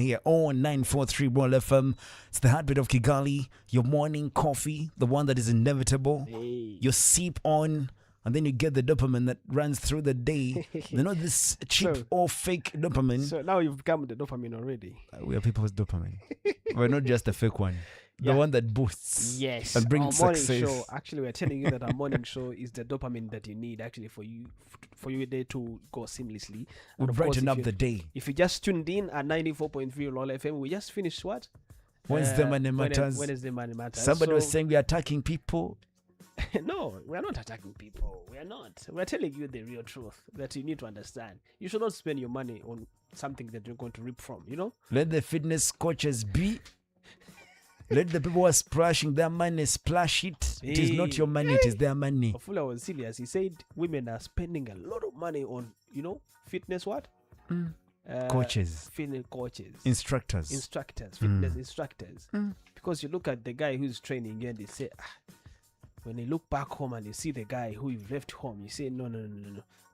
here on 943 Roll FM. It's the heartbeat of Kigali. Your morning coffee, the one that is inevitable. Hey. You sip on, and then you get the dopamine that runs through the day. This cheap or fake dopamine. So now you've become the dopamine already. We are people's dopamine. We're not just a fake one. The one that boosts. Yes. And brings our morning success. show. Actually, we're telling you that our morning show is the dopamine that you need actually for your day to go seamlessly. We brighten up the day. If you just tuned in at 94.3 Roll FM, we just finished what? Wednesday Money Matters. Wednesday Money Matters. Somebody was saying we're attacking people. No, we're not attacking people. We're not. We're telling you the real truth that you need to understand. You should not spend your money on something that you're going to reap from, you know? Let the fitness coaches be. Let the people who are splashing their money splash it. It is not your money, it is their money. Ofula was serious. He said women are spending a lot of money on, fitness what? Coaches. Fitness coaches. Instructors. Fitness instructors. Because you look at the guy who's training and they say, when you look back home and you see the guy who you've left home, you say, no.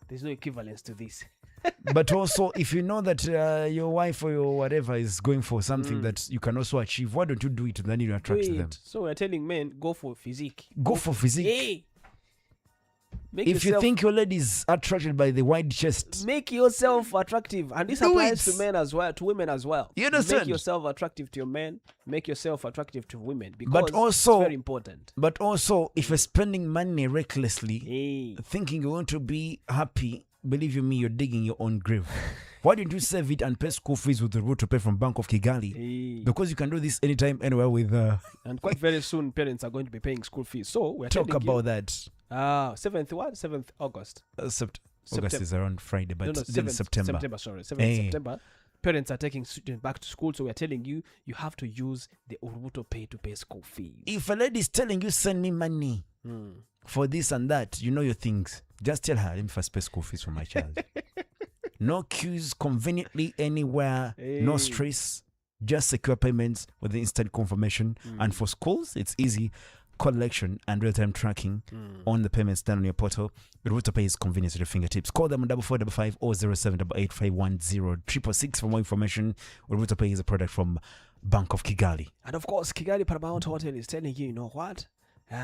There's no equivalence to this. But also, if you know that your wife or your whatever is going for something that you can also achieve, why don't you do it? Then you attract them. So we're telling men, go for physique. Go for physique. Hey. If you think your lady is attracted by the wide chest, make yourself attractive. And this applies to men as well, to women as well. You understand? Make yourself attractive to your men. Make yourself attractive to women. Because but also, it's very important. But also, if you're spending money recklessly, thinking you want to be happy, believe you me, you're digging your own grave. Why don't you save it and pay school fees with the route to pay from Bank of Kigali? Because you can do this anytime, anywhere with... and quite very soon, parents are going to be paying school fees. So we're talk about that. 7th what? 7th August. August is around Friday, but 7th September. Sorry, 7th September. Parents are taking students back to school, so we're telling you, you have to use the Urubuto Pay to pay school fees. If a lady is telling you, send me money for this and that, you know your things. Just tell her, let me first pay school fees for my child. No queues, conveniently anywhere, no stress, just secure payments with the instant confirmation. And for schools, it's easy. Collection and real-time tracking on the payments done on your portal. Urubuto Pay is convenient at your fingertips. Call them on 4455 or 0788510666 for more information. Urubuto Pay is a product from Bank of Kigali. And of course, Kigali Paramount Hotel is telling you, you know what?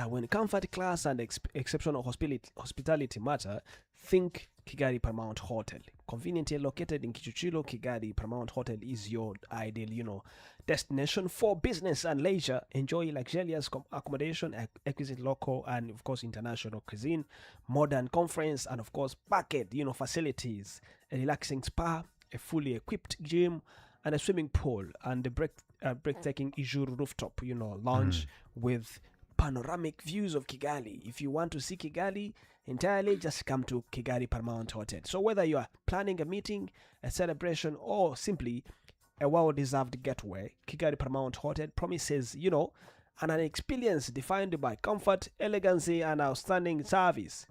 When comfort, class, and exceptional hospitality matter, think Kigali Paramount Hotel. Conveniently located in Kichuchilo, Kigali Paramount Hotel is your ideal, destination for business and leisure. Enjoy luxurious accommodation, exquisite local and, of course, international cuisine, modern conference, and, of course, packed, facilities, a relaxing spa, a fully equipped gym, and a swimming pool, and the breathtaking Ijuru rooftop, lounge with panoramic views of Kigali. If you want to see Kigali entirely, just come to Kigali Paramount Hotel. So whether you are planning a meeting, a celebration, or simply a well-deserved getaway, Kigali Paramount Hotel promises, an experience defined by comfort, elegancy, and outstanding service.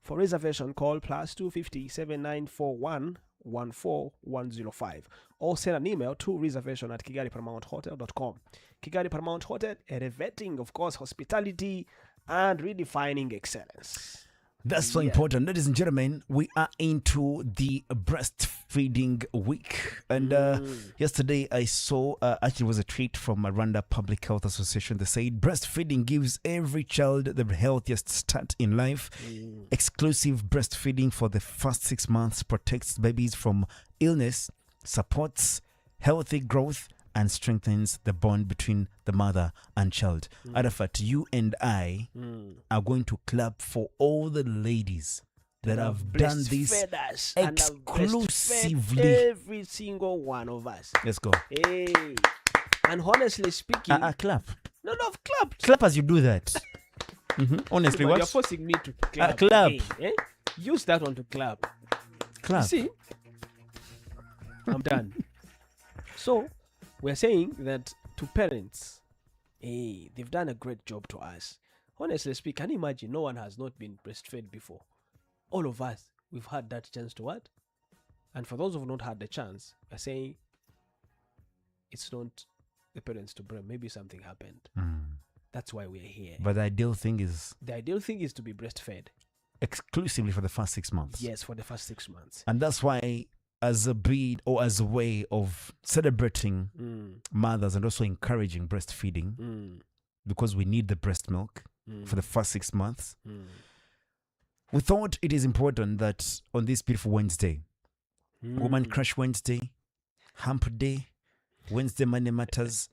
For reservation, call +250 7941 14105 or send an email to reservation@kigaliparamounthotel.com. Kigali Paramount Hotel, elevating, of course, hospitality and redefining excellence. That's so important. Ladies and gentlemen, we are into the breastfeeding week. And yesterday I saw, actually it was a tweet from Rwanda Public Health Association. They said breastfeeding gives every child the healthiest start in life. Exclusive breastfeeding for the first 6 months protects babies from illness, supports healthy growth, and strengthens the bond between the mother and child. Arafat, you and I are going to clap for all the ladies that have done this exclusively. Every single one of us. Let's go. Hey. And honestly speaking... clap. No, clap. Clap as you do that. Honestly, what? You're forcing me to clap. Clap. Again, eh? Use that one to clap. Clap. You see? I'm done. So... we're saying that to parents, they've done a great job to us. Honestly speaking, can you imagine no one has not been breastfed before? All of us, we've had that chance to what? And for those who have not had the chance, we're saying it's not the parents to blame. Maybe something happened. That's why we're here. But the ideal thing is to be breastfed. Exclusively for the first 6 months. Yes, for the first 6 months. And that's why as a bead or as a way of celebrating mothers and also encouraging breastfeeding because we need the breast milk for the first 6 months. We thought it is important that on this beautiful Wednesday, Woman Crush Wednesday, Hump Day, Wednesday Money Matters,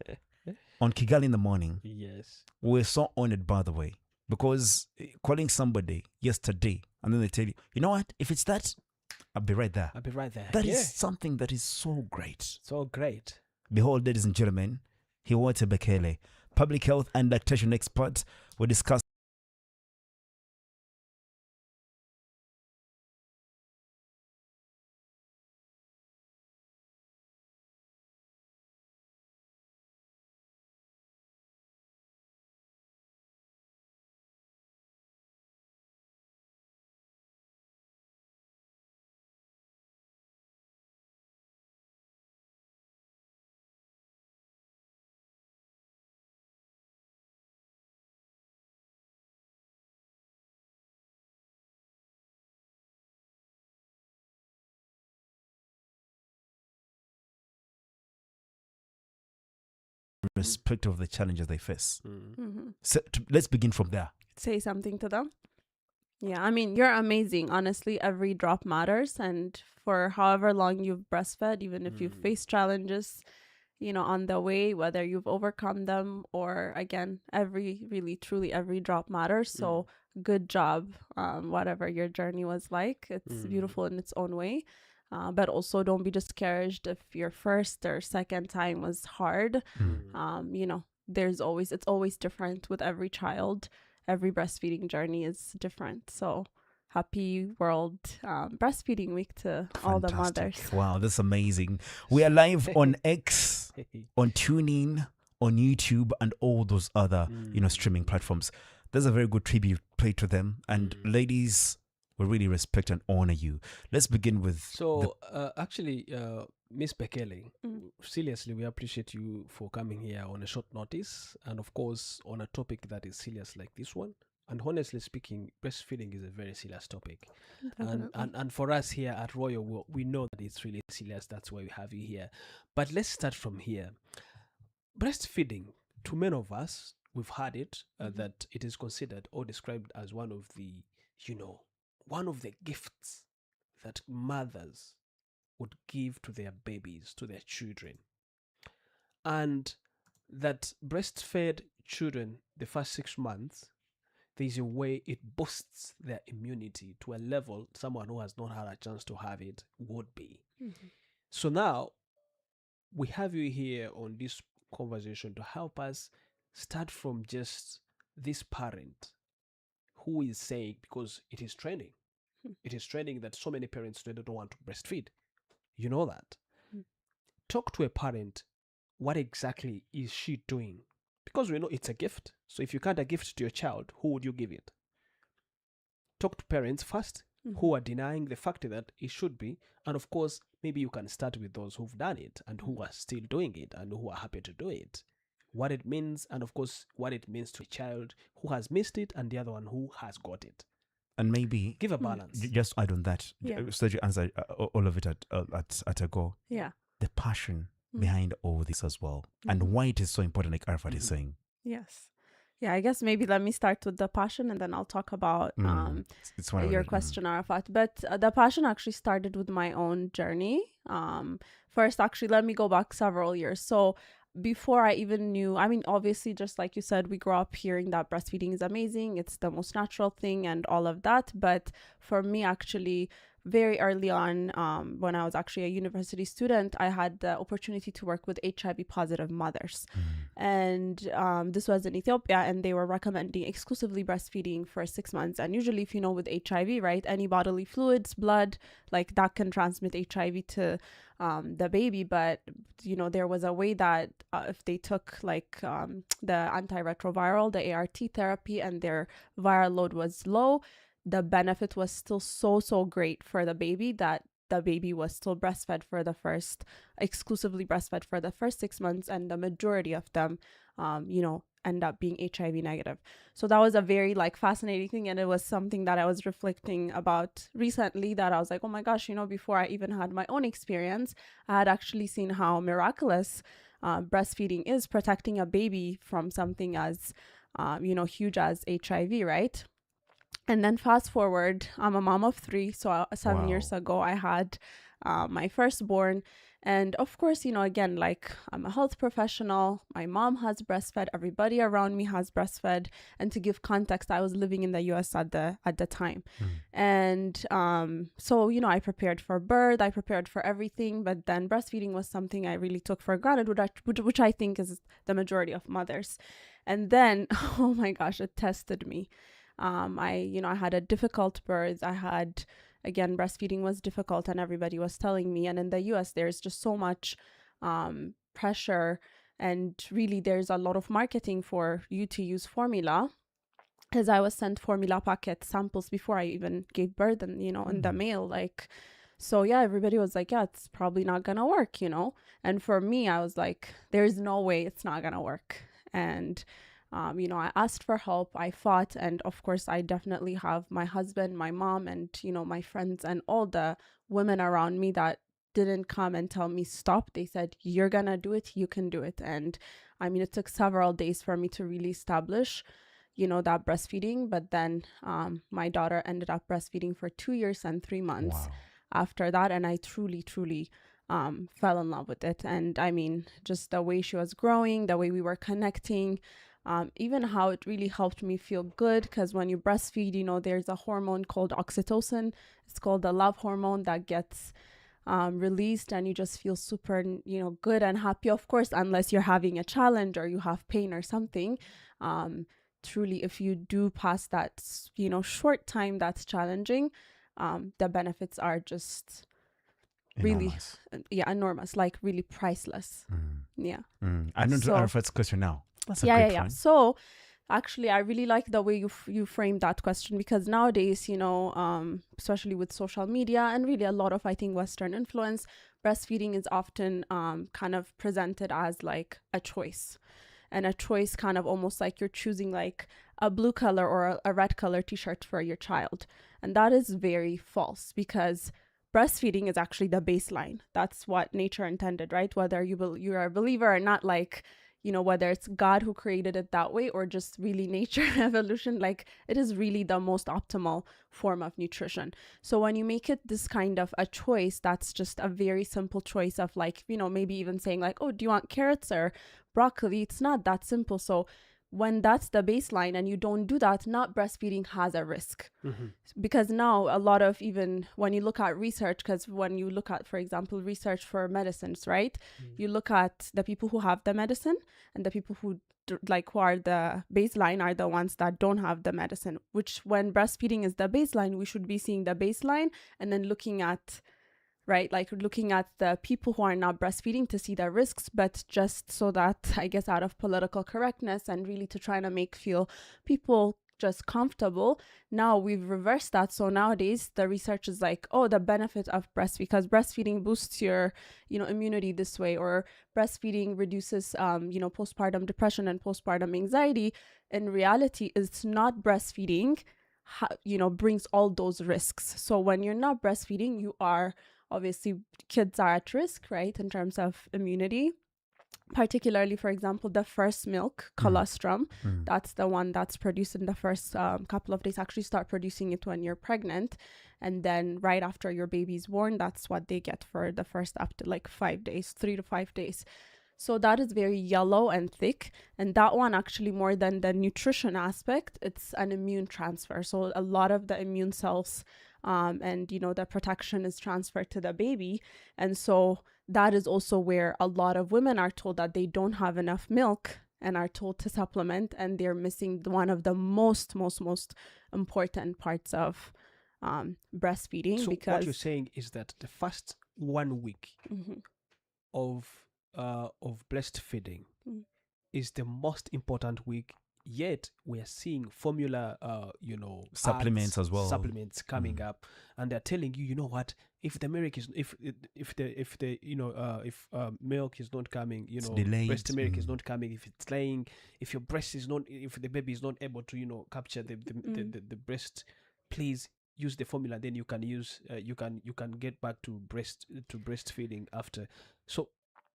on Kigali in the morning, Yes. we're so honored, by the way, because calling somebody yesterday and then they tell you, you know what, if it's that, I'll be right there. I'll be right there. That is something that is so great. So great. Behold, ladies and gentlemen, Hiwote Bekele, public health and lactation expert. We discuss respect of the challenges they face. So let's begin from there. Say something to them. Yeah, I mean, you're amazing. Honestly, every drop matters. And for however long you've breastfed, even if you've faced challenges, you know, on the way, whether you've overcome them or, again, truly every drop matters. So good job, whatever your journey was like. It's beautiful in its own way. But also don't be discouraged if your first or second time was hard. You know, it's always different with every child. Every breastfeeding journey is different. So happy World Breastfeeding Week to all the mothers. Wow, that's amazing. We are live on X, on TuneIn, on YouTube, and all those other, streaming platforms. There's a very good tribute paid to them. And ladies, we really respect and honor you. Let's begin with... So, actually, Miss Bekele, seriously, we appreciate you for coming here on a short notice. And of course, on a topic that is serious like this one. And honestly speaking, breastfeeding is a very serious topic. And for us here at Royal, we know that it's really serious. That's why we have you here. But let's start from here. Breastfeeding, to many of us, we've heard it, that it is considered or described as one of the, one of the gifts that mothers would give to their babies, to their children. And that breastfed children, the first 6 months, there's a way it boosts their immunity to a level someone who has not had a chance to have it would be. So now, we have you here on this conversation to help us start from just this parent who is saying, because it is trending. It is trending that so many parents today don't want to breastfeed. You know that. Talk to a parent. What exactly is she doing? Because we know it's a gift. So if you can't a gift to your child, who would you give it? Talk to parents first who are denying the fact that it should be. And of course, maybe you can start with those who've done it and who are still doing it and who are happy to do it. What it means, and of course, what it means to a child who has missed it and the other one who has got it. And maybe give a balance. Just add on that, so that you answer all of it at a go. Yeah. The passion behind all this as well, and why it is so important, like Arafat is saying. Yes. Yeah, I guess maybe let me start with the passion and then I'll talk about your question, Arafat. But the passion actually started with my own journey. First, actually, let me go back several years. So before I even knew, I mean, obviously, just like you said, we grew up hearing that breastfeeding is amazing. It's the most natural thing and all of that. But for me, actually, very early on, when I was actually a university student, I had the opportunity to work with HIV positive mothers. And this was in Ethiopia, and they were recommending exclusively breastfeeding for 6 months. And usually, if you know, with HIV, right, any bodily fluids, blood, like that can transmit HIV to the baby. But, there was a way that if they took like the antiretroviral, the ART therapy, and their viral load was low, the benefit was still so great for the baby that the baby was still exclusively breastfed for the first 6 months, and the majority of them, end up being HIV negative. So that was a very fascinating thing, and it was something that I was reflecting about recently, that I was like, oh my gosh, before I even had my own experience, I had actually seen how miraculous breastfeeding is, protecting a baby from something as huge as HIV, right? And then fast forward, I'm a mom of 3, so 7 years ago I had my firstborn. And of course, again, I'm a health professional, my mom has breastfed, everybody around me has breastfed. And to give context, I was living in the US at the time. And so, I prepared for birth, I prepared for everything, but then breastfeeding was something I really took for granted, which I think is the majority of mothers. And then, oh my gosh, it tested me. I had a difficult birth. Again, breastfeeding was difficult, and everybody was telling me. And in the US, there's just so much pressure, and really there's a lot of marketing for you to use formula, as I was sent formula packet samples before I even gave birth, and in the mail, so yeah, everybody was like, yeah, it's probably not gonna work, and for me, I was like, there's no way it's not gonna work. And I asked for help, I fought, and of course I definitely have my husband, my mom, and my friends and all the women around me that didn't come and tell me stop. They said, you're gonna do it, you can do it. And it took several days for me to really establish that breastfeeding. But then my daughter ended up breastfeeding for 2 years and 3 months after that, and I truly fell in love with it. And just the way she was growing, the way we were connecting, even how it really helped me feel good, because when you breastfeed, there's a hormone called oxytocin. It's called the love hormone that gets released, and you just feel super, good and happy. Of course, unless you're having a challenge or you have pain or something. Truly, if you do pass that, short time that's challenging, the benefits are just enormous. Enormous, really priceless. I know to our first question now. That's a great one. So actually, I really like the way you framed that question, because nowadays, especially with social media and really a lot of, I think, Western influence, breastfeeding is often kind of presented as a choice. And a choice kind of almost like you're choosing a blue color or a red color t-shirt for your child. And that is very false, because breastfeeding is actually the baseline. That's what nature intended, right? Whether you're a believer or not, whether it's God who created it that way or just really nature evolution, it is really the most optimal form of nutrition. So when you make it this kind of a choice, that's just a very simple choice of maybe even saying oh, do you want carrots or broccoli? It's not that simple. So when that's the baseline and you don't do that, not breastfeeding has a risk. Because now a lot of, even when you look at research, because when you look at, for example, research for medicines, right? You look at the people who have the medicine, and the people who who are the baseline are the ones that don't have the medicine, which when breastfeeding is the baseline, we should be seeing the baseline and then looking at looking at the people who are not breastfeeding to see the risks. But just so that, I guess, out of political correctness and really to try to make people just comfortable, now we've reversed that. So nowadays the research is the benefit of because breastfeeding boosts your immunity this way, or breastfeeding reduces postpartum depression and postpartum anxiety. In reality, it's not breastfeeding brings all those risks. So when you're not breastfeeding, you are obviously, kids are at risk, right, in terms of immunity. Particularly, for example, the first milk, colostrum, that's the one that's produced in the first couple of days. Actually start producing it when you're pregnant, and then right after your baby's born, that's what they get for the first up to 5 days, 3 to 5 days. So that is very yellow and thick, and that one actually, more than the nutrition aspect, it's an immune transfer. So a lot of the immune cells and the protection is transferred to the baby. And so that is also where a lot of women are told that they don't have enough milk and are told to supplement, and they're missing one of the most important parts of breastfeeding. So because what you're saying is that the first 1 week of breastfeeding is the most important week yet we're seeing formula, Supplements ads, as well. supplements coming up, and they're telling you, you know what? If the milk is, if milk is not coming, delayed. breast milk is not coming, if it's laying, if your breast is not, if the baby is not able to, capture the breast, please use the formula. Then you can use, you can get back to breastfeeding after. So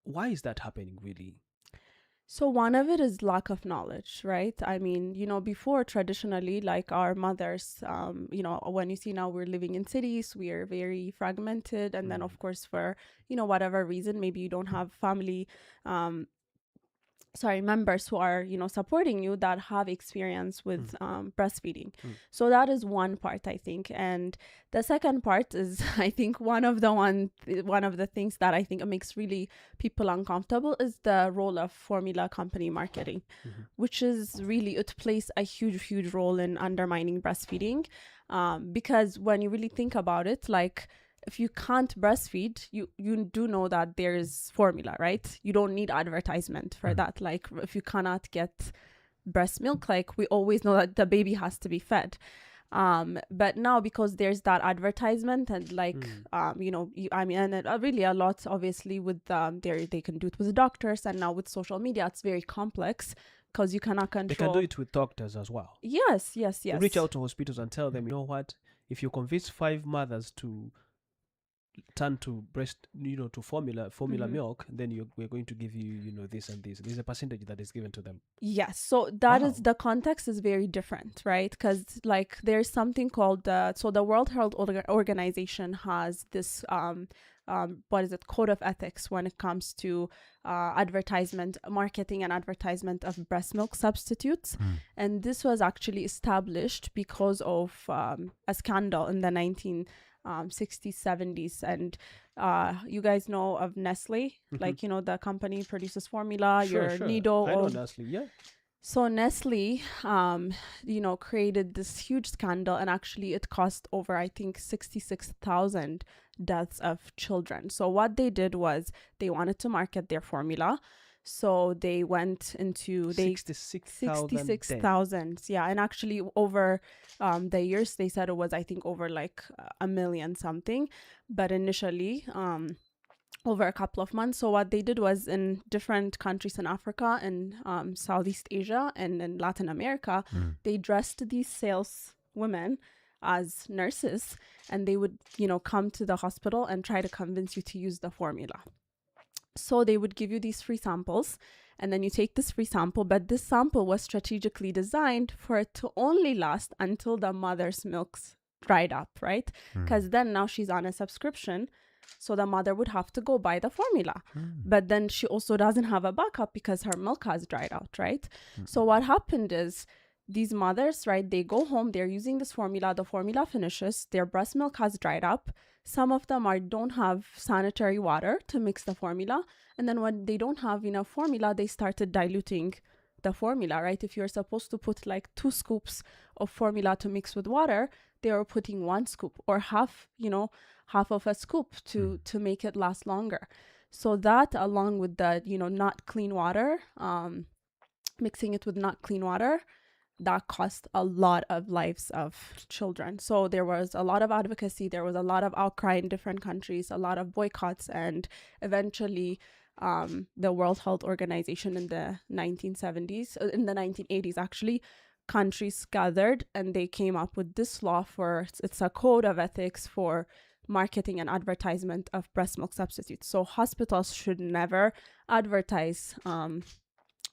why is that happening, really? So one of it is lack of knowledge, right? I mean, before traditionally, like our mothers, when you see now we're living in cities, we are very fragmented. And then of course, for, whatever reason, maybe you don't have family, members who are, supporting you that have experience with breastfeeding. So that is one part, I think. And the second part is, I think, one of the things that I think makes really people uncomfortable is the role of formula company marketing, which is really, it plays a huge role in undermining breastfeeding. Because when you really think about it, like, if you can't breastfeed, you do know that there's formula, right? You don't need advertisement for that. Like, if you cannot get breast milk, like, we always know that the baby has to be fed. But now, because there's that advertisement and like, really a lot, obviously, with they can do it with doctors, and now with social media, it's very complex because you cannot control. They can do it with doctors as well. Yes. Reach out to hospitals and tell them, you know what? If you convince 5 mothers to turn to to formula milk, then we're going to give you, this and this. There's a percentage that is given to them. Yes. So that is, the context is very different, right? Because like there's something called the World Health Organization has this code of ethics when it comes to marketing and advertisement of breast milk substitutes. And this was actually established because of a scandal in the 1960s, 70s, and you guys know of Nestle, like the company produces formula, sure. Nido. I know Nestle, yeah. So Nestle, created this huge scandal, and actually it cost over, I think, 66,000 deaths of children. So what they did was they wanted to market their formula. So they went into 66,000. Yeah. And actually over the years, they said it was, I think, over like 1 million something. But initially, over a couple of months. So what they did was, in different countries in Africa and Southeast Asia and in Latin America, they dressed these sales women as nurses, and they would, come to the hospital and try to convince you to use the formula. So they would give you these free samples, and then you take this free sample, but this sample was strategically designed for it to only last until the mother's milk's dried up, right? Because then now she's on a subscription, so the mother would have to go buy the formula. But then she also doesn't have a backup because her milk has dried out, right? So what happened is, these mothers, right, they go home, they're using this formula, the formula finishes, their breast milk has dried up. Some of them don't have sanitary water to mix the formula. And then when they don't have enough formula, they started diluting the formula, right? If you're supposed to put like 2 scoops of formula to mix with water, they were putting 1 scoop or half of a scoop to make it last longer. So that, along with the, not clean water, mixing it with not clean water, that cost a lot of lives of children. So there was a lot of advocacy, there was a lot of outcry in different countries, a lot of boycotts, and eventually the World Health Organization in the 1970s, in the 1980s actually, countries gathered and they came up with this law it's a code of ethics for marketing and advertisement of breast milk substitutes. So hospitals should never advertise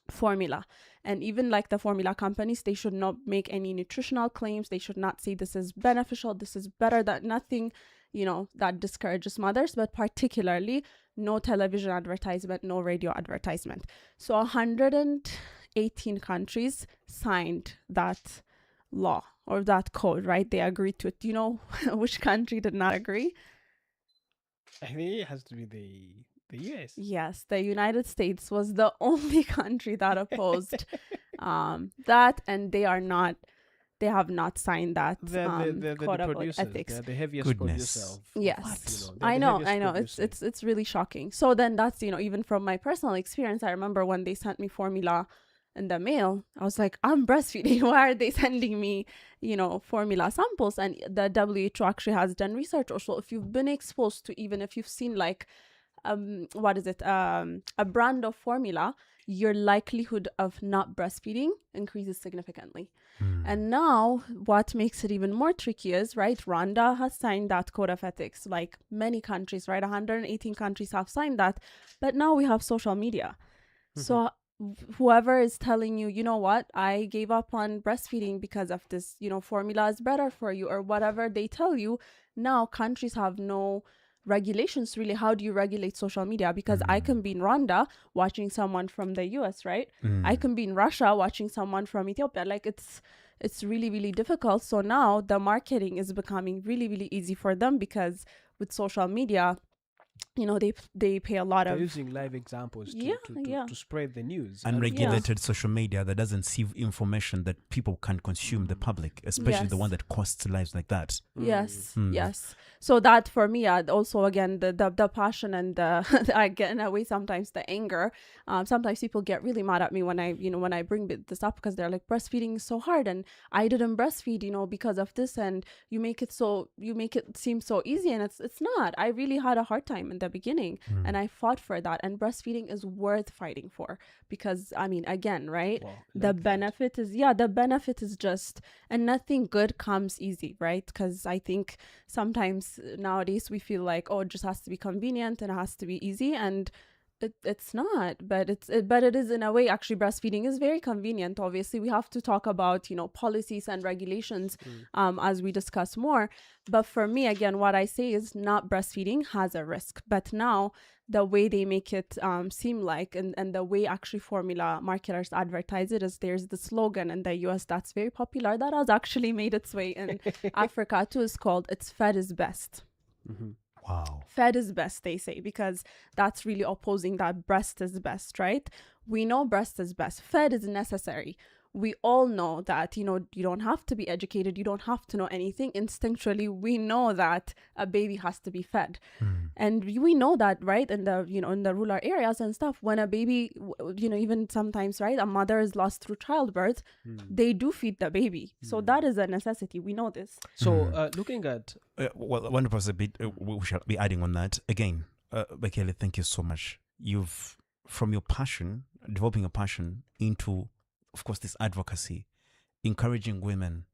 formula. And even like the formula companies, they should not make any nutritional claims. They should not say this is beneficial, this is better, that nothing, that discourages mothers, but particularly no television advertisement, no radio advertisement. So 118 countries signed that law or that code, right? They agreed to it. Do you know which country did not agree? I think it has to be the US. Yes, the United States was the only country that opposed that, and they have not signed that code of ethics. They're the heaviest producer of, yes, I know. It's really shocking. So then that's, even from my personal experience, I remember when they sent me formula in the mail. I was like, I'm breastfeeding. Why are they sending me, formula samples? And the WHO actually has done research also. If you've been exposed to, even if you've seen like, a brand of formula, your likelihood of not breastfeeding increases significantly. And now what makes it even more tricky is, right, Rwanda has signed that code of ethics, like many countries, right? 118 countries have signed that. But now we have social media. So whoever is telling you, you know what, I gave up on breastfeeding because of this, formula is better for you, or whatever they tell you, now countries have no regulations really. How do you regulate social media? Because I can be in Rwanda watching someone from the US, right? I can be in Russia watching someone from Ethiopia. Like it's really, really difficult. So now the marketing is becoming really, really easy for them, because with social media, they pay a lot They're of using live examples to spread the news. Unregulated social media that doesn't see information that people can consume, the public, especially the one that costs lives like that. Yes. So that for me, also again the passion and again, in a way, sometimes the anger. Sometimes people get really mad at me when I bring this up, because they're like, breastfeeding is so hard and I didn't breastfeed because of this, and you make it seem so easy, and it's not. I really had a hard time in the beginning, and I fought for that. And breastfeeding is worth fighting for, because again, right, the benefit is just, and nothing good comes easy, right? Because I think sometimes nowadays we feel like, oh, it just has to be convenient and it has to be easy, and it's not. But it is, in a way. Actually, breastfeeding is very convenient. Obviously, we have to talk about policies and regulations as we discuss more. But for me, again, what I say is, not breastfeeding has a risk. But now the way they make it seem like, and the way actually formula marketers advertise it, is there's the slogan in the US that's very popular, that has actually made its way in Africa too. Is called, it's fed is best. Wow. Fed is best, they say, because that's really opposing that breast is best, right? We know breast is best. Fed is necessary. We all know that, you don't have to be educated. You don't have to know anything. Instinctually, we know that a baby has to be fed. And we know that, right, in the, in the rural areas and stuff, when a baby, even sometimes, right, a mother is lost through childbirth, they do feed the baby. So that is a necessity. We know this. So looking at... well, 1% we shall be adding on that. Again, Bekele, thank you so much. You've, from your passion, developing a passion into, of course, this advocacy, encouraging women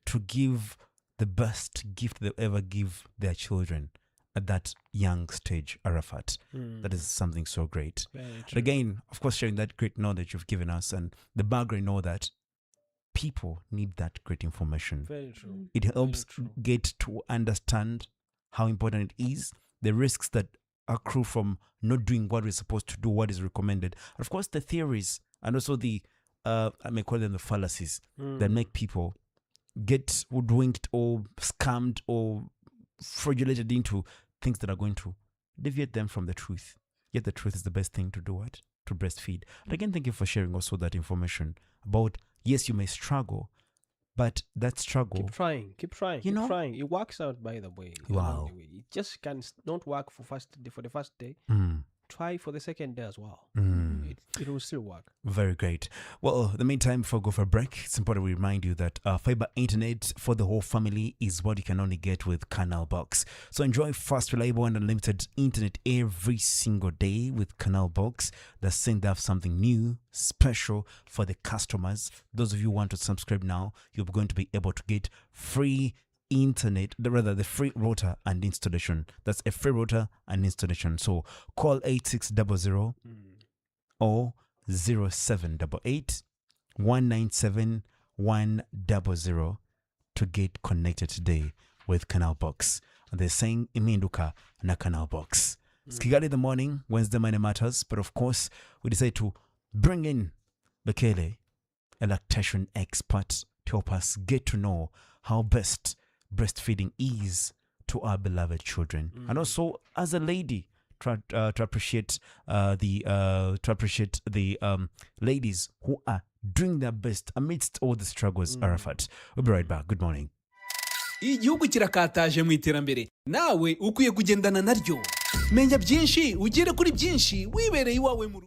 to give the best gift they'll ever give their children at that young stage, Arafat. That is something so great. But again, of course, sharing that great knowledge you've given us, and the background, know that people need that great information. Very true. It helps get to understand how important it is, the risks that accrue from not doing what we're supposed to do, what is recommended. And of course, the theories, and also the I may call them the fallacies that make people get hoodwinked or scammed or fraudulated into things that are going to deviate them from the truth. Yet the truth is the best thing to do, what? To breastfeed. And again, thank you for sharing also that information about, yes, you may struggle, but that struggle... Keep trying. Keep trying. It works out, by the way. Wow. It just not work for the first day. Try for the second day as well. It will still work. Very great. Well, in the meantime, before we go for a break, it's important we remind you that fiber internet for the whole family is what you can only get with Canal Box. So enjoy fast, reliable, and unlimited internet every single day with Canal Box. That's saying they have something new, special for the customers. Those of you who want to subscribe now, you're going to be able to get free internet, the free router and installation. That's a free router and installation. So call 8600 or 0788 197 100 to get connected today with Canal Box. And they're saying iminduka na Canal Box. It's Kigali in the morning, Wednesday Money Matters, but of course we decided to bring in Bekele, a lactation expert, to help us get to know how best breastfeeding is to our beloved children, and also as a lady, to appreciate the ladies who are doing their best amidst all the struggles. Arafat, we'll be right back. Good morning. Igihugu kirakataje mu iterambere, nawe ukwiye kugendana naryo. Menya byinshi, ugere kuri byinshi, wibereye iwawe mu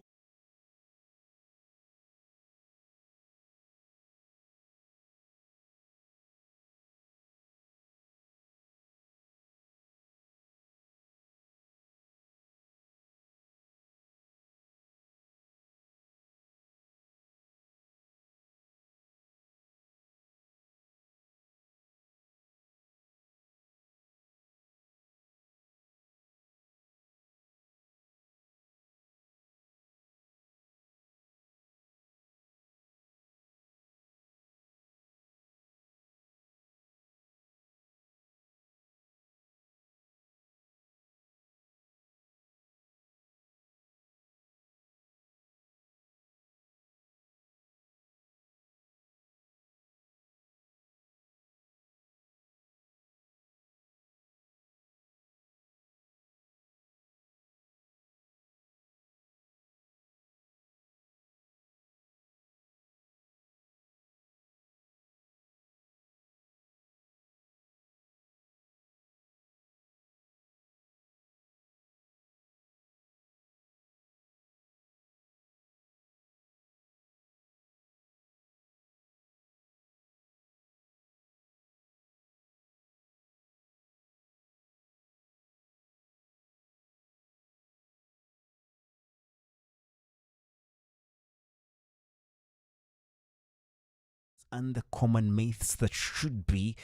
and the common myths that should be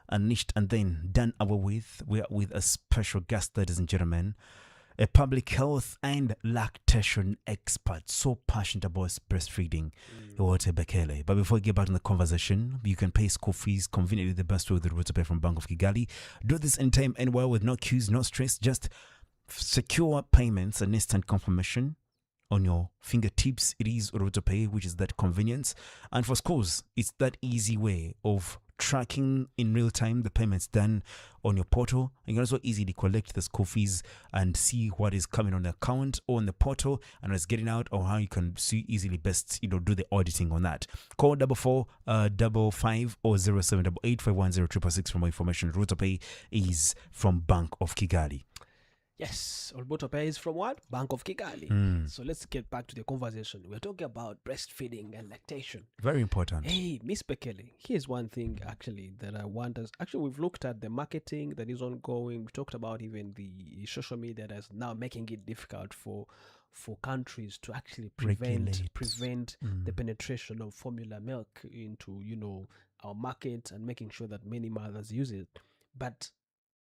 unleashed and then done away with. We are with a special guest, ladies and gentlemen, a public health and lactation expert, so passionate about breastfeeding, Hiwote Bekele. But before we get back to the conversation, you can pay school fees conveniently the best way with the route to pay from Bank of Kigali. Do this anytime, anywhere with no queues, no stress, just secure payments and instant confirmation on your fingertips. It is AutoPay, which is that convenience. And for schools, it's that easy way of tracking in real time the payments done on your portal. You can also easily collect the school fees and see what is coming on the account or on the portal and what's getting out, or how you can see easily best, do the auditing on that. Call 4455 or 0788510666 for more information. AutoPay is from Bank of Kigali. Yes, Olbotope is from what? Bank of Kigali. So let's get back to the conversation. We're talking about breastfeeding and lactation. Very important. Hey, Miss Bekele, here's one thing actually that I want us. Actually, we've looked at the marketing that is ongoing. We talked about even the social media that's now making it difficult for countries to actually prevent the penetration of formula milk into our market, and making sure that many mothers use it. But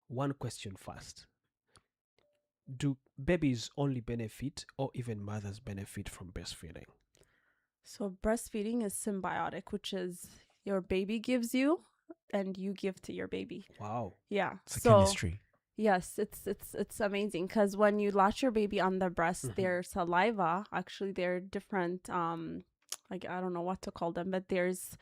one question first. Do babies only benefit, or even mothers benefit from breastfeeding? So breastfeeding is symbiotic, which is your baby gives you and you give to your baby. Wow. Yeah. It's a chemistry. Yes, it's amazing, because when you latch your baby on the breast, their saliva, actually they're different, like I don't know what to call them, but there's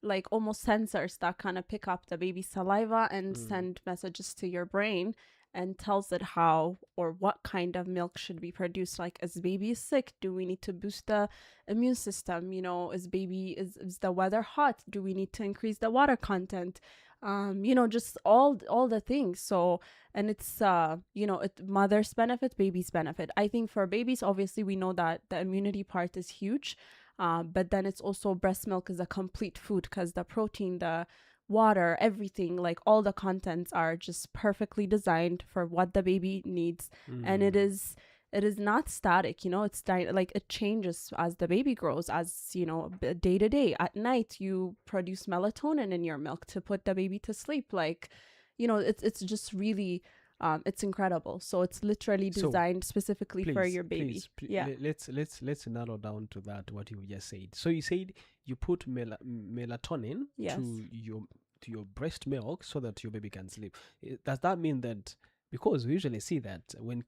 like almost sensors that kind of pick up the baby's saliva and send messages to your brain and tells it how or what kind of milk should be produced. Like, is baby sick? Do we need to boost the immune system? Is the weather hot? Do we need to increase the water content? Just all the things. So, and it's mothers benefit, babies benefit. I think for babies, obviously we know that the immunity part is huge, but then it's also breast milk is a complete food, because the protein, the water, everything, like all the contents are just perfectly designed for what the baby needs. And it is not static, it's like it changes as the baby grows, as day to day. At night you produce melatonin in your milk to put the baby to sleep, like it's just really it's incredible. So it's literally designed specifically for your baby. Yeah, let's narrow down to that, what you just said. So you said you put melatonin to your breast milk so that your baby can sleep. Does that mean that, because we usually see that when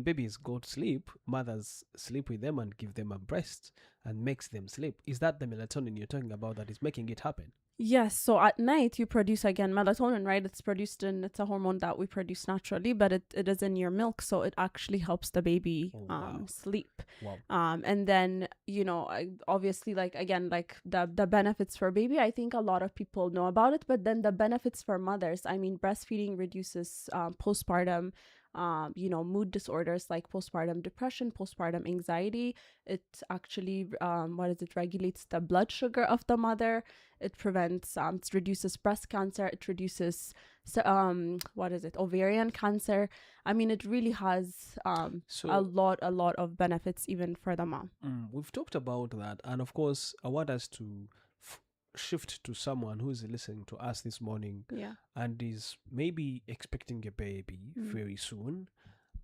babies go to sleep, mothers sleep with them and give them a breast and makes them sleep? Is that the melatonin you're talking about that is making it happen? Yes. So at night you produce again melatonin, right? It's a hormone that we produce naturally, but it is in your milk, so it actually helps the baby sleep. Wow. And then obviously, like again, like the benefits for baby, I think a lot of people know about it, but then the benefits for mothers, I mean, breastfeeding reduces postpartum mood disorders like postpartum depression, postpartum anxiety. It actually regulates the blood sugar of the mother. It prevents it reduces breast cancer. It reduces ovarian cancer. I mean, it really has a lot of benefits even for the mom. We've talked about that, and of course I want us to shift to someone who is listening to us this morning and is maybe expecting a baby very soon,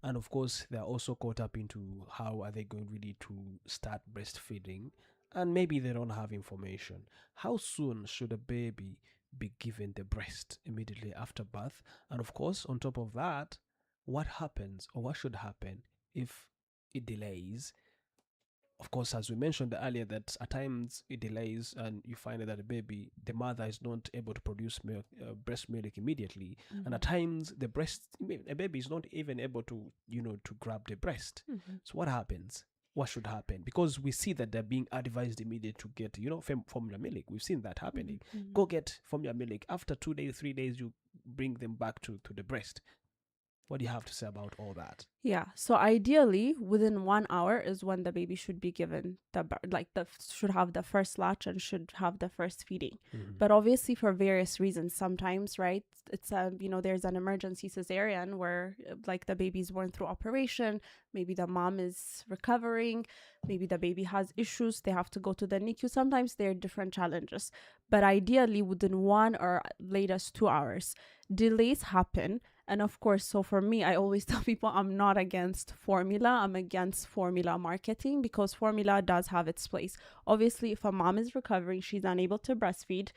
and of course they're also caught up into how are they going really to start breastfeeding, and maybe they don't have information. How soon should a baby be given the breast? Immediately after birth? And of course, on top of that, what happens or what should happen if it delays? Of course, as we mentioned earlier, that at times it delays and you find that the mother is not able to produce milk, breast milk immediately. And at times a baby is not even able to, to grab the breast. So what happens? What should happen? Because we see that they're being advised immediately to get, formula milk. We've seen that happening. Go get formula milk. After 2 days, 3 days, you bring them back to the breast. What do you have to say about all that? Yeah. So ideally, within 1 hour is when the baby should be given should have the first latch and should have the first feeding. But obviously, for various reasons, sometimes, right, it's there's an emergency cesarean where like the baby's born through operation. Maybe the mom is recovering. Maybe the baby has issues. They have to go to the NICU. Sometimes there are different challenges. But ideally, within 1 or latest 2 hours, delays happen. And of course, so for me, I always tell people I'm not against formula. I'm against formula marketing because formula does have its place. Obviously, if a mom is recovering, she's unable to breastfeed,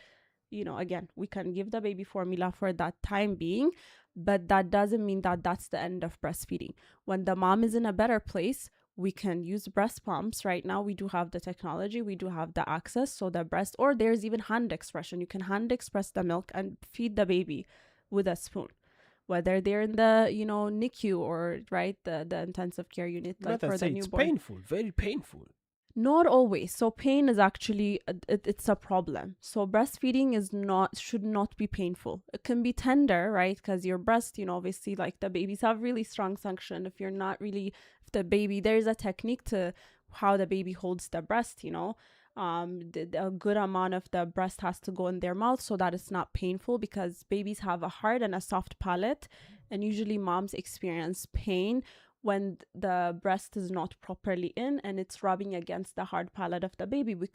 again, we can give the baby formula for that time being, but that doesn't mean that that's the end of breastfeeding. When the mom is in a better place, we can use breast pumps. Right now, we do have the technology, we do have the access. So the breast, or there's even hand expression. You can hand express the milk and feed the baby with a spoon, whether they're in the NICU or the intensive care unit, like for the newborn. It's painful, very painful. Not always. So pain is actually it's a problem. So breastfeeding should not be painful. It can be tender, right? Because your breast, obviously, like the babies have really strong suction. If there's a technique to how the baby holds the breast, a good amount of the breast has to go in their mouth so that it's not painful, because babies have a hard and a soft palate, and usually moms experience pain when the breast is not properly in and it's rubbing against the hard palate of the baby, which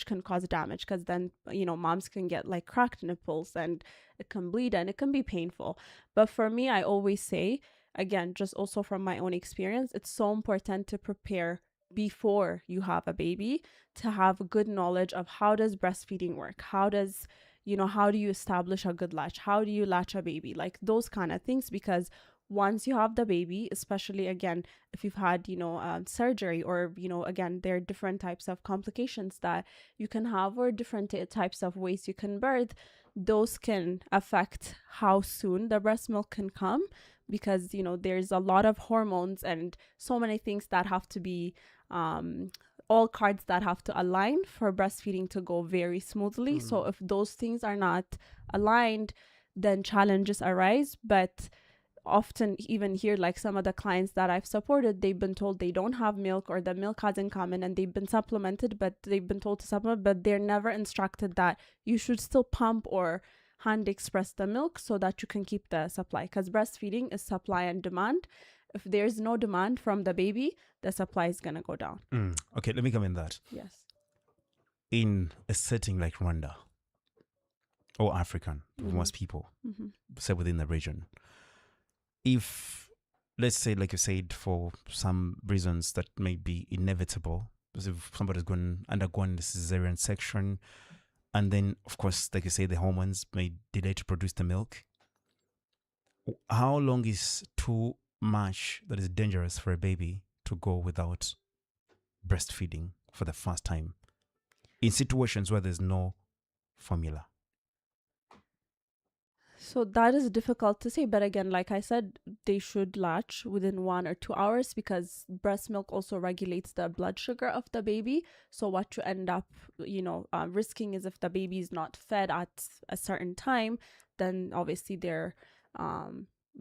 can cause damage, because then moms can get like cracked nipples and it can bleed and it can be painful. But for me, I always say, again, just also from my own experience, it's so important to prepare before you have a baby, to have a good knowledge of how does breastfeeding work, how do you establish a good latch, how do you latch a baby, like those kind of things. Because once you have the baby, especially again if you've had surgery, or again, there are different types of complications that you can have, or different types of ways you can birth, those can affect how soon the breast milk can come, because there's a lot of hormones and so many things that have to be all cards that have to align for breastfeeding to go very smoothly. So if those things are not aligned, then challenges arise. But often, even here, like some of the clients that I've supported, they've been told they don't have milk, or the milk hasn't come in, and they've been supplemented, but they've been told to supplement, but they're never instructed that you should still pump or hand express the milk so that you can keep the supply, because breastfeeding is supply and demand. If there's no demand from the baby, the supply is going to go down. Okay, let me come in that. Yes. In a setting like Rwanda or African, for most people, say within the region, if, let's say, like you said, for some reasons that may be inevitable, if somebody's undergone the cesarean section, and then, of course, like you say, the hormones may delay to produce the milk, how long is too much that is dangerous for a baby to go without breastfeeding for the first time in situations where there's no formula? So that is difficult to say, but again, like I said, they should latch within 1 or 2 hours, because breast milk also regulates the blood sugar of the baby. So what you end up, risking is if the baby is not fed at a certain time, then obviously their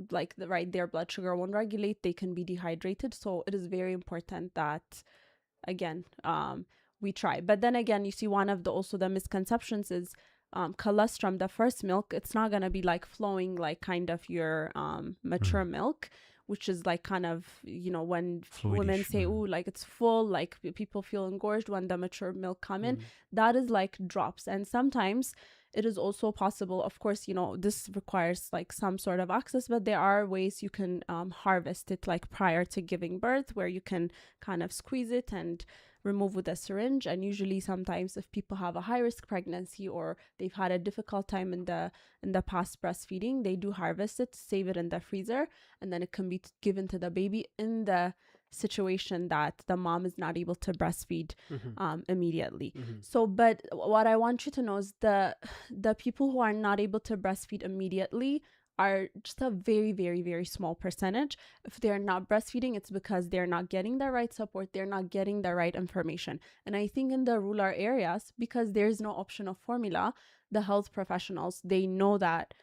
their blood sugar won't regulate. They can be dehydrated. So it is very important that, again, we try. But then again, you see, one of the misconceptions is, colostrum, the first milk, it's not going to be like flowing like kind of your mature milk, which is like kind of, when Fluidish, women say, oh, like it's full, like people feel engorged when the mature milk come in, that is like drops. And sometimes it is also possible, of course, this requires like some sort of access, but there are ways you can harvest it like prior to giving birth, where you can kind of squeeze it and remove with a syringe. And usually sometimes if people have a high risk pregnancy, or they've had a difficult time in the past breastfeeding, they do harvest it, save it in the freezer, and then it can be given to the baby in the situation that the mom is not able to breastfeed immediately. So, but what I want you to know is the people who are not able to breastfeed immediately are just a very, very, very small percentage. If they're not breastfeeding, it's because they're not getting the right support, they're not getting the right information. And I think in the rural areas, because there's no option of formula, the health professionals, they know that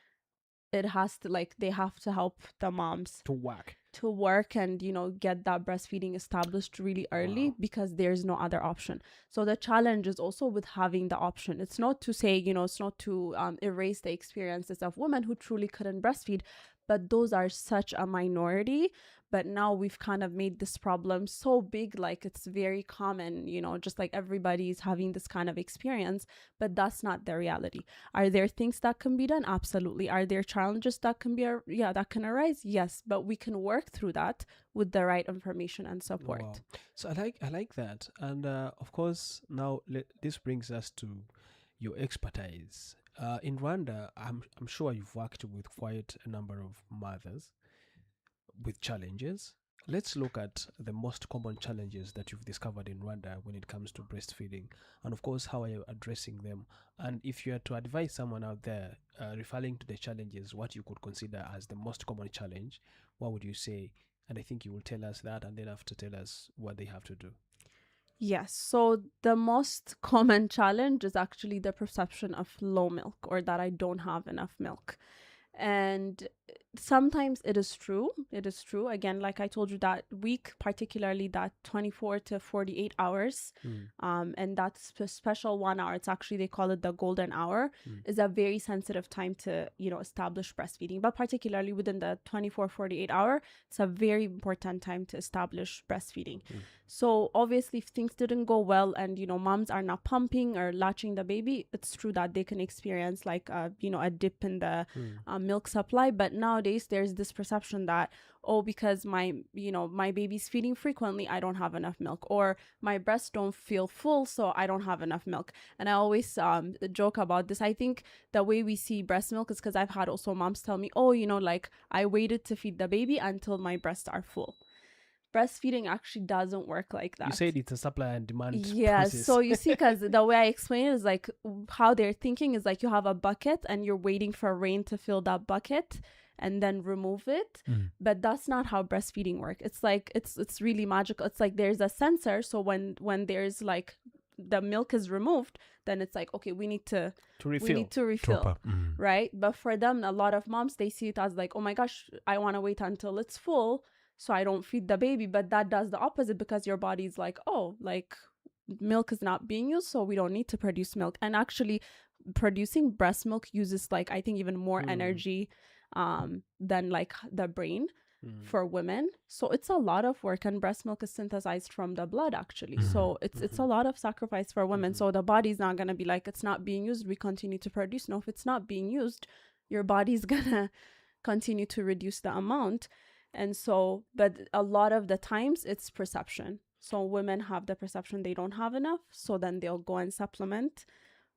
it has to, like, they have to help the moms to work and, you know, get that breastfeeding established really early. Wow. Because there's no other option. So the challenge is also with having the option. It's not to say, you know, it's not to erase the experiences of women who truly couldn't breastfeed, but those are such a minority. But now we've kind of made this problem so big, like it's very common, you know, just like everybody's having this kind of experience, but that's not the reality. Are there things that can be done? Absolutely. Are there challenges that can be, that can arise? Yes, but we can work through that with the right information and support. Wow. So I like that. And of course, now this brings us to your expertise. In Rwanda, I'm sure you've worked with quite a number of mothers with challenges. Let's look at the most common challenges that you've discovered in Rwanda when it comes to breastfeeding, and of course, how are you addressing them? And if you are to advise someone out there referring to the challenges, what you could consider as the most common challenge, what would you say? And I think you will tell us that, and then after tell us what they have to do. Yes. So the most common challenge is actually the perception of low milk, or that I don't have enough milk. And sometimes it is true. Again, like I told you, that week, particularly that 24 to 48 hours, and that special 1 hour, it's actually, they call it the golden hour, is a very sensitive time to, you know, establish breastfeeding. But particularly within the 24-48 hour, it's a very important time to establish breastfeeding. So obviously, if things didn't go well and, you know, moms are not pumping or latching the baby, it's true that they can experience like a dip in the milk supply. But nowadays there's this perception that, oh, because my baby's feeding frequently, I don't have enough milk, or my breasts don't feel full, so I don't have enough milk. And I always joke about this. I think the way we see breast milk is because I've had also moms tell me, oh, you know, like I waited to feed the baby until my breasts are full. Breastfeeding actually doesn't work like that. You said it's a supply and demand process. So you see, because the way I explain it is like how they're thinking is like you have a bucket and you're waiting for rain to fill that bucket and then remove it. But that's not how breastfeeding works. It's like it's really magical. It's like there's a sensor, so when there's like the milk is removed, then it's like, okay, we need to refill. Right? But for them, a lot of moms, they see it as like, oh my gosh, I want to wait until it's full so I don't feed the baby. But that does the opposite, because your body's like, oh, like milk is not being used, so we don't need to produce milk. And actually producing breast milk uses like, I think, even more energy than like the brain for women. So it's a lot of work, and breast milk is synthesized from the blood actually. So it's a lot of sacrifice for women. So the body's not going to be like, it's not being used, we continue to produce. No, if it's not being used, your body's gonna continue to reduce the amount. And so, but a lot of the times it's perception. So women have the perception they don't have enough, so then they'll go and supplement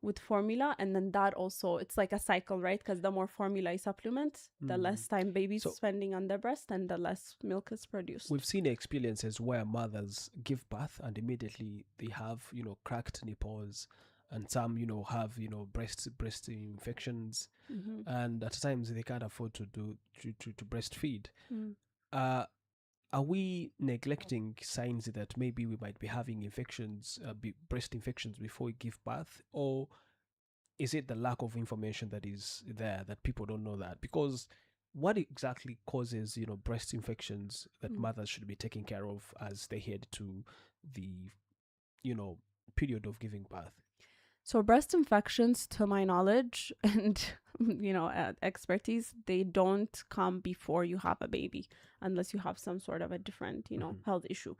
with formula, and then that also, it's like a cycle, right? Because the more formula you supplement, the less time baby's spending on the breast and the less milk is produced. We've seen experiences where mothers give birth and immediately they have, you know, cracked nipples, and some, you know, have, you know, breast infections, and at times they can't afford to breastfeed. Are we neglecting signs that maybe we might be having infections, breast infections, before we give birth? Or is it the lack of information that is there, that people don't know that? Because what exactly causes, you know, breast infections that mothers should be taking care of as they head to the, you know, period of giving birth? So breast infections, to my knowledge and, you know, expertise, they don't come before you have a baby, unless you have some sort of a different, you know, health issue.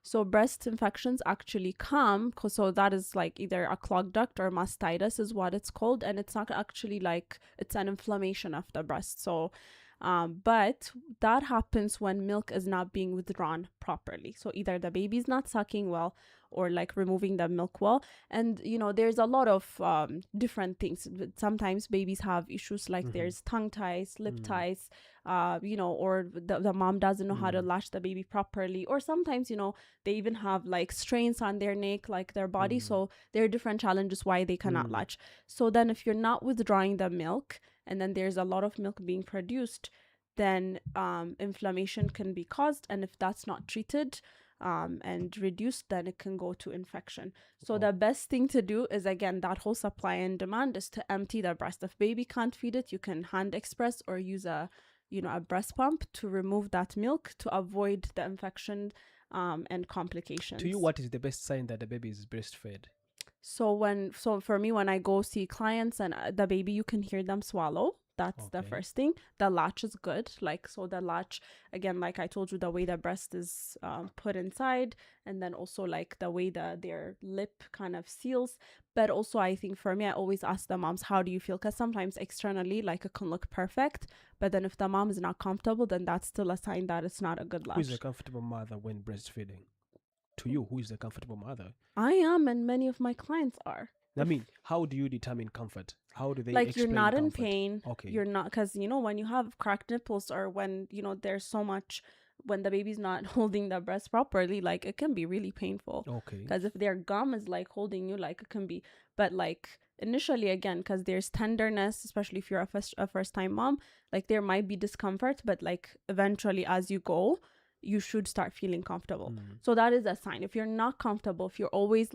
So breast infections actually come, so that is like either a clogged duct or mastitis is what it's called. And it's not actually like, it's an inflammation of the breast. So, but that happens when milk is not being withdrawn properly. So either the baby's not sucking well, or like removing the milk well. And, you know, there's a lot of different things. Sometimes babies have issues like there's tongue ties, lip ties, you know, or the mom doesn't know how to latch the baby properly. Or sometimes, you know, they even have like strains on their neck, like their body. So there are different challenges why they cannot latch. So then if you're not withdrawing the milk, and then there's a lot of milk being produced, then inflammation can be caused. And if that's not treated, and reduced, then it can go to infection. So the best thing to do is, again, that whole supply and demand is to empty the breast. If baby can't feed it, you can hand express or use a breast pump to remove that milk to avoid the infection and complications. To you, what is the best sign that the baby is breastfed? So for me, when I go see clients and the baby, you can hear them swallow. That's the first thing. The latch is good. So the latch, again, like I told you, the way the breast is put inside, and then also the way their lip kind of seals. But also, I think for me, I always ask the moms, how do you feel? Because sometimes externally, it can look perfect, but then if the mom is not comfortable, then that's still a sign that it's not a good latch. Who is a comfortable mother when breastfeeding? To you, who is the comfortable mother? I am, and many of my clients are. I mean, how do you determine comfort? How do they you're not comfort? in pain. Okay. You're not, because when you have cracked nipples, or when there's so much, when the baby's not holding the breast properly, it can be really painful. Okay. Because if their gum is holding you, it can be. But initially, again, because there's tenderness, especially if you're a first time mom, there might be discomfort, but eventually as you go, you should start feeling comfortable. So that is a sign. If you're not comfortable, if you're always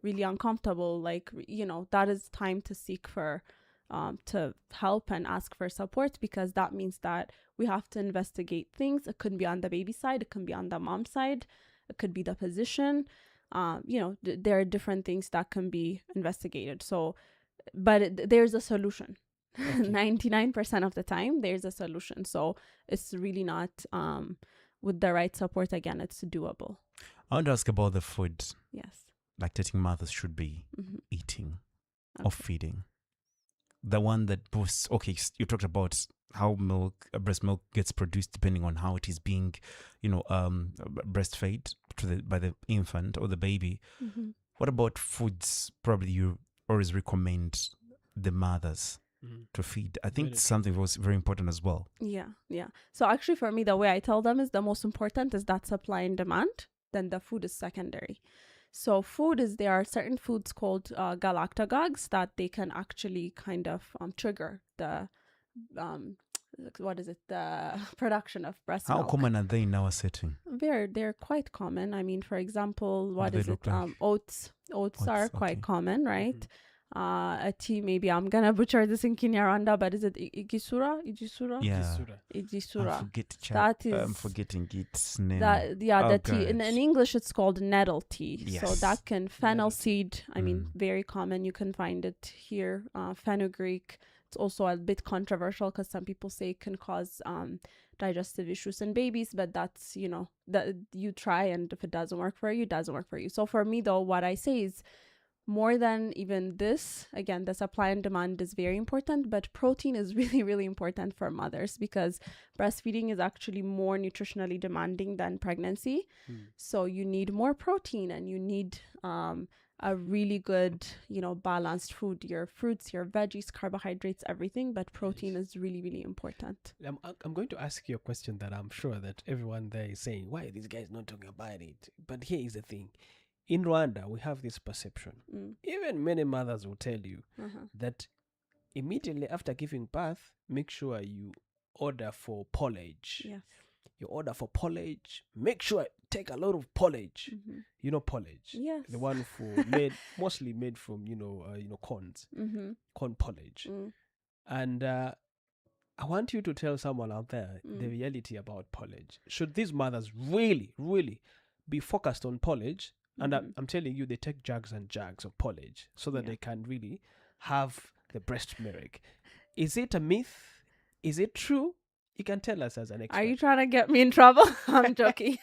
really uncomfortable, that is time to seek for to help and ask for support, because that means that we have to investigate things. It could be on the baby side, it can be on the mom side, it could be the position. There are different things that can be investigated. So, but there's a solution. Okay. 99% of the time there's a solution. So it's really not with the right support, again, it's doable. I want to ask about the food. Yes. Lactating mothers should be eating or feeding. The one that boosts, you talked about how breast milk gets produced depending on how it is being, breastfed by the infant or the baby. What about foods? Probably you always recommend the mothers to feed. I think something was very important as well. Yeah. So actually, for me, the way I tell them is the most important is that supply and demand. Then the food is secondary. So there are certain foods called galactagogues that they can actually kind of trigger the the production of breast milk. How common are they in our setting? They're quite common. I mean, for example, oats are quite common, right? A tea, maybe I'm gonna butcher this in Kinyarwanda, but is it Igisura? Yeah. Igisura. I'm forgetting its name. The tea. In English, it's called nettle tea. Yes. So that can fennel seed. I mean, very common. You can find it here. Fenugreek. It's also a bit controversial because some people say it can cause digestive issues in babies, but that's that you try, and if it doesn't work for you, it doesn't work for you. So for me, though, what I say is, more than even this, again, the supply and demand is very important, but protein is really, really important for mothers, because breastfeeding is actually more nutritionally demanding than pregnancy. So you need more protein, and you need a really good, balanced food, your fruits, your veggies, carbohydrates, everything. But protein is really, really important. I'm going to ask you a question that I'm sure that everyone there is saying, why are these guys not talking about it? But here is the thing. In Rwanda, we have this perception. Even many mothers will tell you that immediately after giving birth, make sure you order for porridge. Yes. You order for porridge. Make sure take a lot of porridge. You know porridge. Yes. The one mostly made from corns. Corn porridge. And I want you to tell someone out there the reality about porridge. Should these mothers really, really be focused on porridge? And I'm telling you, they take jugs and jugs of porridge so that they can really have the breast milk. Is it a myth? Is it true? You can tell us as an expert. Are you trying to get me in trouble? I'm joking.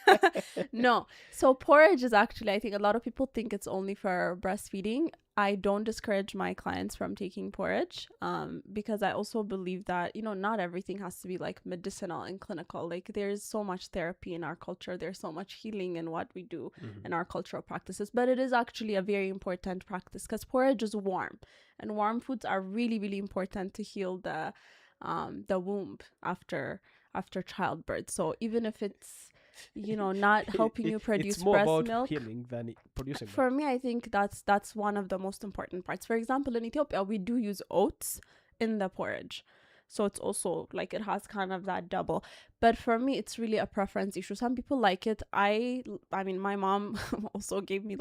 No. So porridge is actually, I think a lot of people think it's only for breastfeeding. I don't discourage my clients from taking porridge because I also believe that, not everything has to be medicinal and clinical. There's so much therapy in our culture. There's so much healing in what we do in our cultural practices. But it is actually a very important practice because porridge is warm. And warm foods are really, really important to heal the womb after childbirth. So even if it's not helping you produce it's more breast about milk, healing than producing for me, I think that's one of the most important parts. For example, in Ethiopia, we do use oats in the porridge. So it's also like it has kind of that double. But for me, it's really a preference issue. Some people like it. I mean, my mom also gave me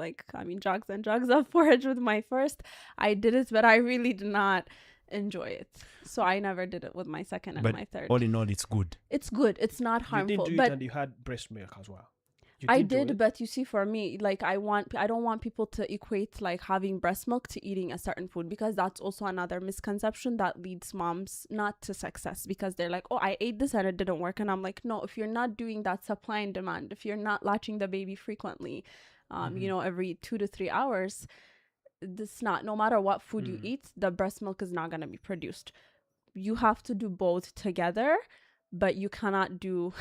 jugs and jugs of porridge with my first. I did it, but I really did not enjoy it. So I never did it with my second and my third. All in all, it's good. It's good. It's not harmful. You did do it and you had breast milk as well. I did, but you see, for me, like I don't want people to equate like having breast milk to eating a certain food, because that's also another misconception that leads moms not to success, because they're like, oh, I ate this and it didn't work. And I'm like, no, if you're not doing that supply and demand, if you're not latching the baby frequently, every 2 to 3 hours, no matter what food you eat, the breast milk is not going to be produced. You have to do both together, but you cannot do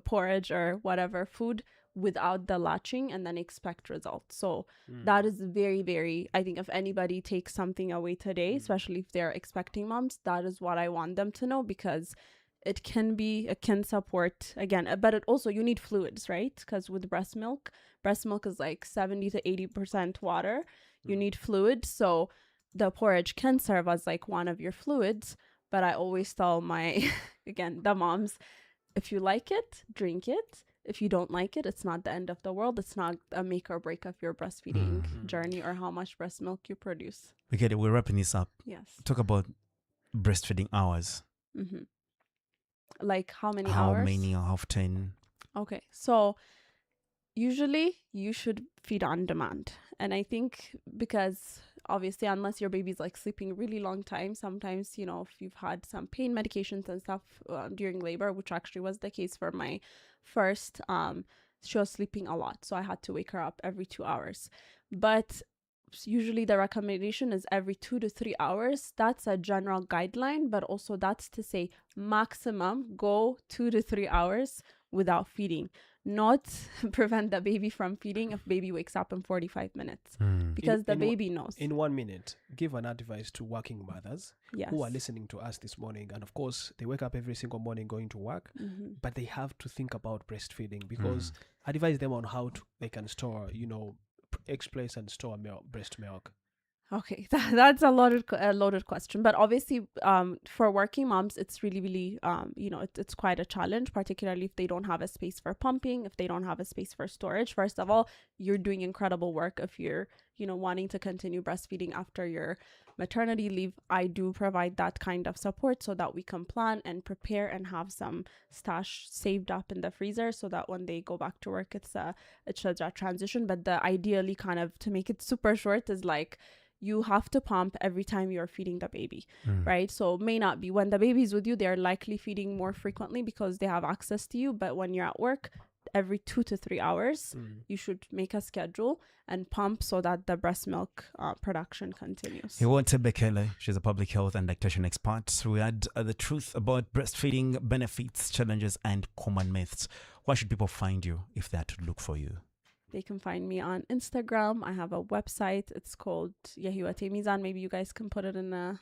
porridge or whatever food without the latching and then expect results. So that is very, very, I think if anybody takes something away today, especially if they're expecting moms, that is what I want them to know, because it can support, again, but it also, you need fluids, right? Because with breast milk is like 70 to 80% water. You need fluid. So the porridge can serve as like one of your fluids. But I always tell the moms, if you like it, drink it. If you don't like it, it's not the end of the world. It's not a make or break of your breastfeeding journey or how much breast milk you produce. Okay, we're wrapping this up. Yes. Talk about breastfeeding hours. Like how many hours? How many, how often? Okay, so usually you should feed on demand. And I think because obviously, unless your baby's like sleeping really long time, sometimes, if you've had some pain medications and stuff during labor, which actually was the case for my first, she was sleeping a lot. So I had to wake her up every 2 hours. But usually the recommendation is every 2 to 3 hours. That's a general guideline, but also that's to say maximum go 2 to 3 hours without feeding. Not prevent the baby from feeding if baby wakes up in 45 minutes because the baby knows. In 1 minute, give an advice to working mothers who are listening to us this morning. And of course, they wake up every single morning going to work, but they have to think about breastfeeding, because advise them on how they can store, express and store breast milk. Okay, that's a loaded question. But obviously, for working moms, it's really, really, it's quite a challenge, particularly if they don't have a space for pumping, if they don't have a space for storage. First of all, you're doing incredible work if you're, wanting to continue breastfeeding after your maternity leave. I do provide that kind of support so that we can plan and prepare and have some stash saved up in the freezer so that when they go back to work, it's a transition. But ideally, kind of to make it super short, is like, you have to pump every time you're feeding the baby, right? So may not be when the baby's with you, they're likely feeding more frequently because they have access to you. But when you're at work, every 2 to 3 hours, you should make a schedule and pump so that the breast milk production continues. Hiwote Bekele, she's a public health and lactation expert. We had the truth about breastfeeding, benefits, challenges, and common myths. Where should people find you if they are to look for you? They can find me on Instagram. I have a website. It's called Hiwote Mizan. Maybe you guys can put it in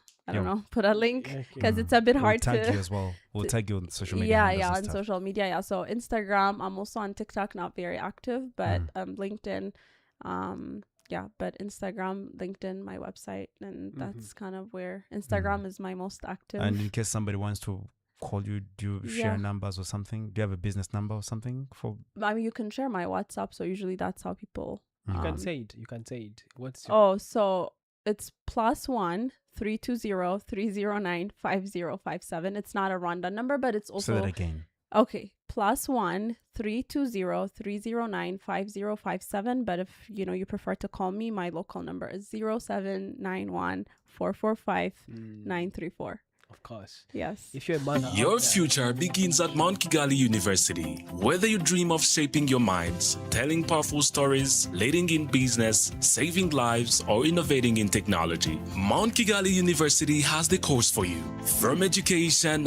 put a link, because it's a bit hard to... We'll tag you as well. We'll tag you on social media. Yeah, on social media. Yeah, so Instagram. I'm also on TikTok, not very active, but LinkedIn. But Instagram, LinkedIn, my website. And that's kind of where Instagram is my most active. And in case somebody wants to call you, do you share numbers or something? Do you have a business number or something? You can share my WhatsApp, so usually that's how people... You can say it. What's so it's +1 320 309 5057. It's not a Rwanda number, but it's also... Say that again. Okay, +1 320 309 5057. But if you prefer to call me, my local number is 0791 445 934. Of course. Yes. If you're a mother, your future begins at Mount Kigali University. Whether you dream of shaping your minds, telling powerful stories, leading in business, saving lives, or innovating in technology, Mount Kigali University has the course for you. From education